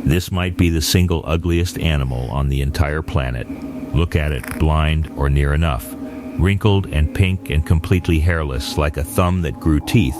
This might be the single ugliest animal on the entire planet. Look at it, blind or near enough. Wrinkled and pink and completely hairless, like a thumb that grew teeth.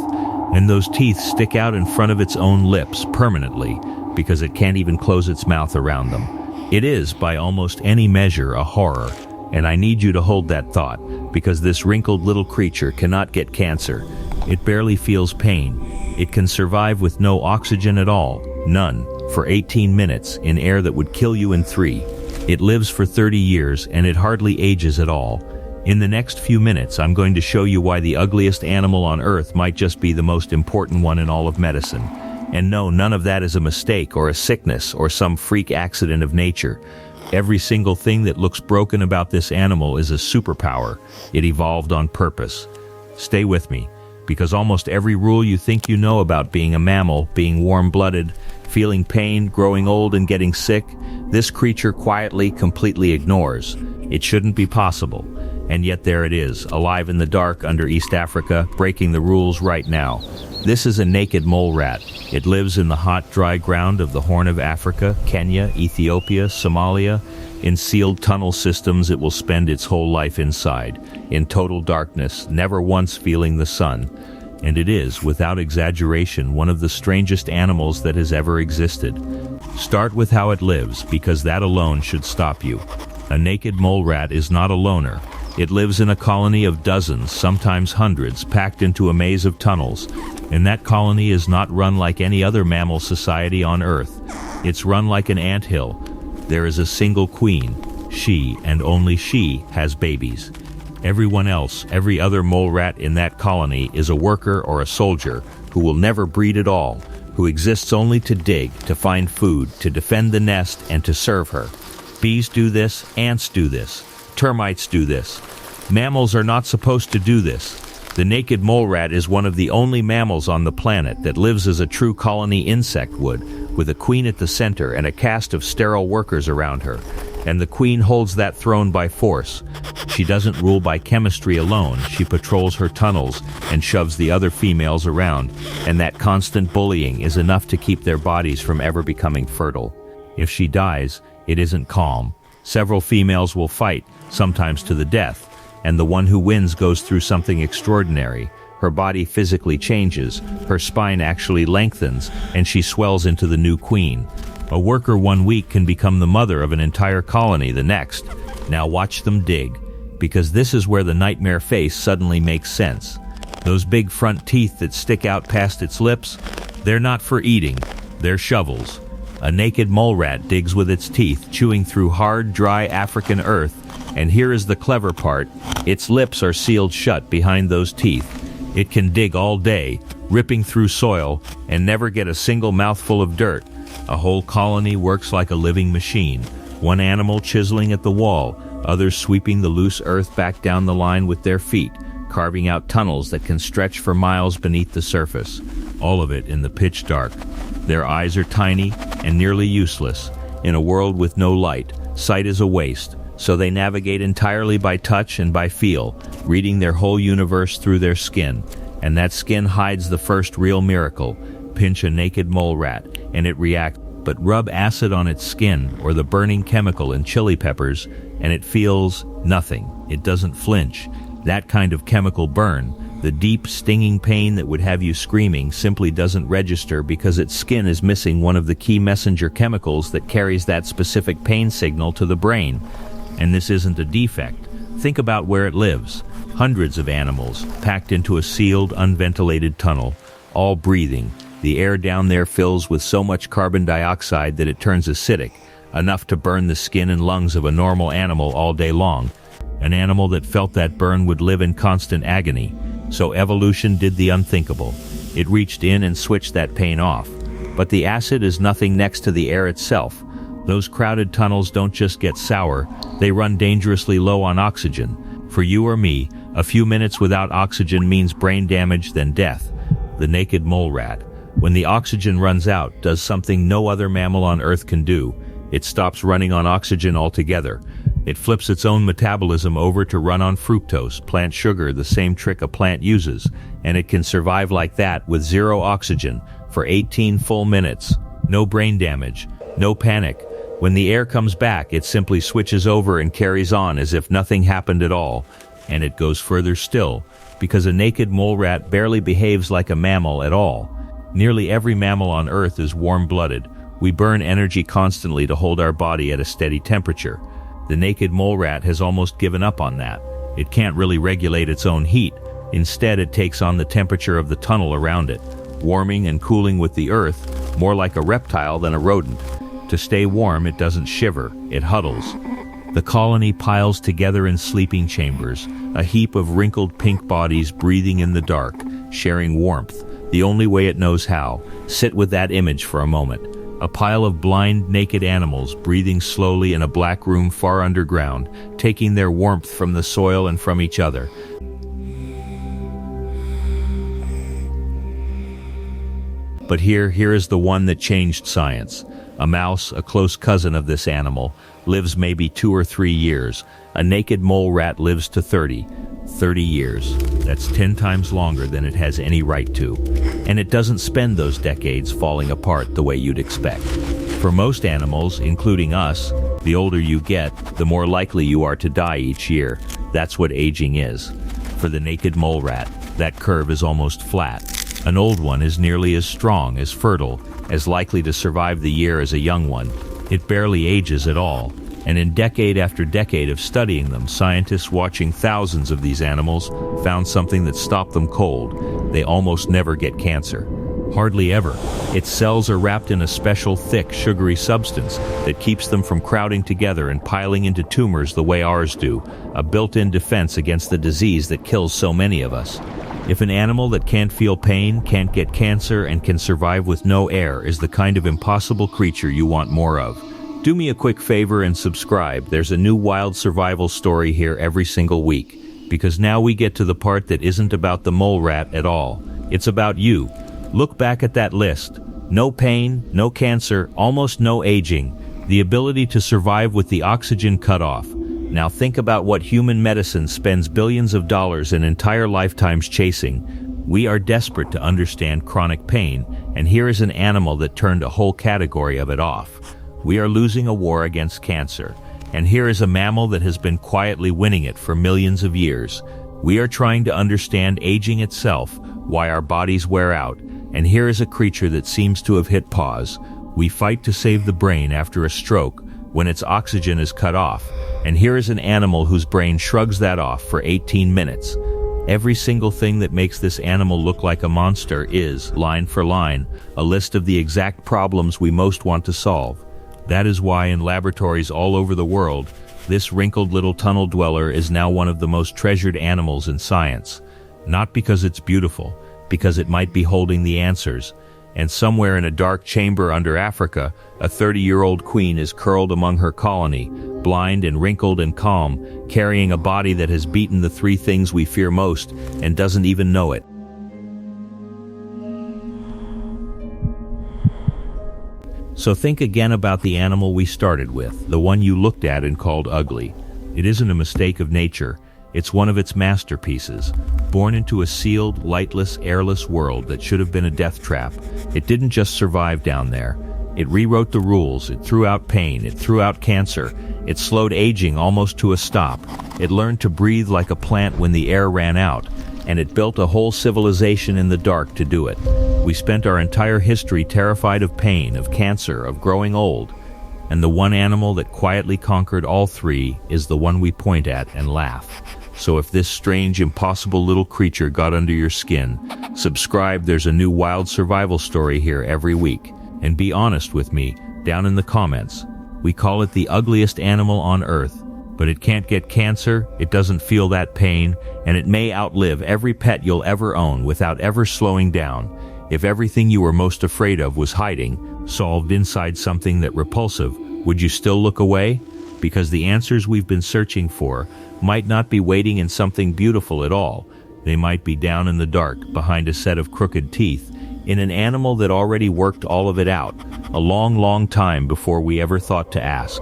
And those teeth stick out in front of its own lips permanently, because it can't even close its mouth around them. It is, by almost any measure, a horror. And I need you to hold that thought, because this wrinkled little creature cannot get cancer. It barely feels pain. It can survive with no oxygen at all, none, for 18 minutes in air that would kill you in 3. It lives for 30 years and it hardly ages at all. In the next few minutes, I'm going to show you why the ugliest animal on Earth might just be the most important one in all of medicine. And no, none of that is a mistake or a sickness or some freak accident of nature. Every single thing that looks broken about this animal is a superpower. It evolved on purpose. Stay with me, because almost every rule you think you know about being a mammal, being warm-blooded, feeling pain, growing old and getting sick, this creature quietly, completely ignores. It shouldn't be possible. And yet there it is, alive in the dark under East Africa, breaking the rules right now. This is a naked mole rat. It lives in the hot, dry ground of the Horn of Africa, Kenya, Ethiopia, Somalia. In sealed tunnel systems, it will spend its whole life inside, in total darkness, never once feeling the sun. And it is, without exaggeration, one of the strangest animals that has ever existed. Start with how it lives, because that alone should stop you. A naked mole rat is not a loner. It lives in a colony of dozens, sometimes hundreds, packed into a maze of tunnels. And that colony is not run like any other mammal society on Earth. It's run like an anthill. There is a single queen. She, and only she, has babies. Everyone else, every other mole rat in that colony, is a worker or a soldier who will never breed at all, who exists only to dig, to find food, to defend the nest, and to serve her. Bees do this, ants do this, termites do this. Mammals are not supposed to do this. The naked mole rat is one of the only mammals on the planet that lives as a true colony insect would, with a queen at the center and a cast of sterile workers around her. And the queen holds that throne by force. She doesn't rule by chemistry alone. She patrols her tunnels and shoves the other females around, and that constant bullying is enough to keep their bodies from ever becoming fertile. If she dies, it isn't calm. Several females will fight, sometimes to the death, and the one who wins goes through something extraordinary. Her body physically changes, her spine actually lengthens, and she swells into the new queen. A worker 1 week can become the mother of an entire colony the next. Now watch them dig, because this is where the nightmare face suddenly makes sense. Those big front teeth that stick out past its lips, they're not for eating, they're shovels. A naked mole rat digs with its teeth, chewing through hard, dry African earth, and here is the clever part. Its lips are sealed shut behind those teeth. It can dig all day, ripping through soil, and never get a single mouthful of dirt. A whole colony works like a living machine, one animal chiseling at the wall, others sweeping the loose earth back down the line with their feet, carving out tunnels that can stretch for miles beneath the surface, all of it in the pitch dark. Their eyes are tiny and nearly useless. In a world with no light, sight is a waste, so they navigate entirely by touch and by feel, reading their whole universe through their skin. And that skin hides the first real miracle. Pinch a naked mole rat, and it reacts, but rub acid on its skin or the burning chemical in chili peppers, and it feels nothing. It doesn't flinch. That kind of chemical burn, the deep, stinging pain that would have you screaming, simply doesn't register because its skin is missing one of the key messenger chemicals that carries that specific pain signal to the brain. And this isn't a defect. Think about where it lives. Hundreds of animals, packed into a sealed, unventilated tunnel, all breathing. The air down there fills with so much carbon dioxide that it turns acidic, enough to burn the skin and lungs of a normal animal all day long. An animal that felt that burn would live in constant agony. So evolution did the unthinkable. It reached in and switched that pain off. But the acid is nothing next to the air itself. Those crowded tunnels don't just get sour, they run dangerously low on oxygen. For you or me, a few minutes without oxygen means brain damage, then death. The naked mole rat, when the oxygen runs out, does something no other mammal on Earth can do. It stops running on oxygen altogether. It flips its own metabolism over to run on fructose, plant sugar, the same trick a plant uses, and it can survive like that with zero oxygen for 18 full minutes. No brain damage, No panic. When the air comes back, it simply switches over and carries on as if nothing happened at all. And it goes further still, because a naked mole rat barely behaves like a mammal at all. Nearly every mammal on Earth is warm-blooded. We burn energy constantly to hold our body at a steady temperature. The naked mole rat has almost given up on that. It can't really regulate its own heat. Instead, it takes on the temperature of the tunnel around it, warming and cooling with the earth, more like a reptile than a rodent. To stay warm, it doesn't shiver, it huddles. The colony piles together in sleeping chambers, a heap of wrinkled pink bodies breathing in the dark, sharing warmth, the only way it knows how. Sit with that image for a moment. A pile of blind, naked animals breathing slowly in a black room far underground, taking their warmth from the soil and from each other. But here is the one that changed science. A mouse, a close cousin of this animal, lives maybe 2 or 3 years. A naked mole rat lives to 30 years. That's 10 times longer than it has any right to. And it doesn't spend those decades falling apart the way you'd expect. For most animals, including us, the older you get, the more likely you are to die each year. That's what aging is. For the naked mole rat, that curve is almost flat. An old one is nearly as strong, as fertile, as likely to survive the year as a young one. It barely ages at all. And in decade after decade of studying them, scientists watching thousands of these animals found something that stopped them cold. They almost never get cancer. Hardly ever. Its cells are wrapped in a special thick, sugary substance that keeps them from crowding together and piling into tumors the way ours do, a built-in defense against the disease that kills so many of us. If an animal that can't feel pain, can't get cancer, and can survive with no air is the kind of impossible creature you want more of, do me a quick favor and subscribe. There's a new wild survival story here every single week, because now we get to the part that isn't about the mole rat at all. It's about you. Look back at that list. No pain, no cancer, almost no aging, the ability to survive with the oxygen cut off. Now think about what human medicine spends billions of dollars and entire lifetimes chasing. We are desperate to understand chronic pain, and here is an animal that turned a whole category of it off. We are losing a war against cancer, and here is a mammal that has been quietly winning it for millions of years. We are trying to understand aging itself, why our bodies wear out, and here is a creature that seems to have hit pause. We fight to save the brain after a stroke when its oxygen is cut off, and here is an animal whose brain shrugs that off for 18 minutes. Every single thing that makes this animal look like a monster is, line for line, a list of the exact problems we most want to solve. That is why in laboratories all over the world, this wrinkled little tunnel dweller is now one of the most treasured animals in science. Not because it's beautiful, because it might be holding the answers. And somewhere in a dark chamber under Africa, a 30-year-old queen is curled among her colony, blind and wrinkled and calm, carrying a body that has beaten the 3 things we fear most and doesn't even know it. So think again about the animal we started with, the one you looked at and called ugly. It isn't a mistake of nature. It's one of its masterpieces. Born into a sealed, lightless, airless world that should have been a death trap, it didn't just survive down there. It rewrote the rules, it threw out pain, it threw out cancer, it slowed aging almost to a stop. It learned to breathe like a plant when the air ran out, and it built a whole civilization in the dark to do it. We spent our entire history terrified of pain, of cancer, of growing old. And the one animal that quietly conquered all 3 is the one we point at and laugh. So if this strange, impossible little creature got under your skin, subscribe. There's a new wild survival story here every week. And be honest with me, down in the comments. We call it the ugliest animal on Earth, but it can't get cancer, it doesn't feel that pain, and it may outlive every pet you'll ever own without ever slowing down. If everything you were most afraid of was hiding, solved inside something that repulsive, would you still look away? Because the answers we've been searching for might not be waiting in something beautiful at all. They might be down in the dark, behind a set of crooked teeth, in an animal that already worked all of it out, a long, long time before we ever thought to ask.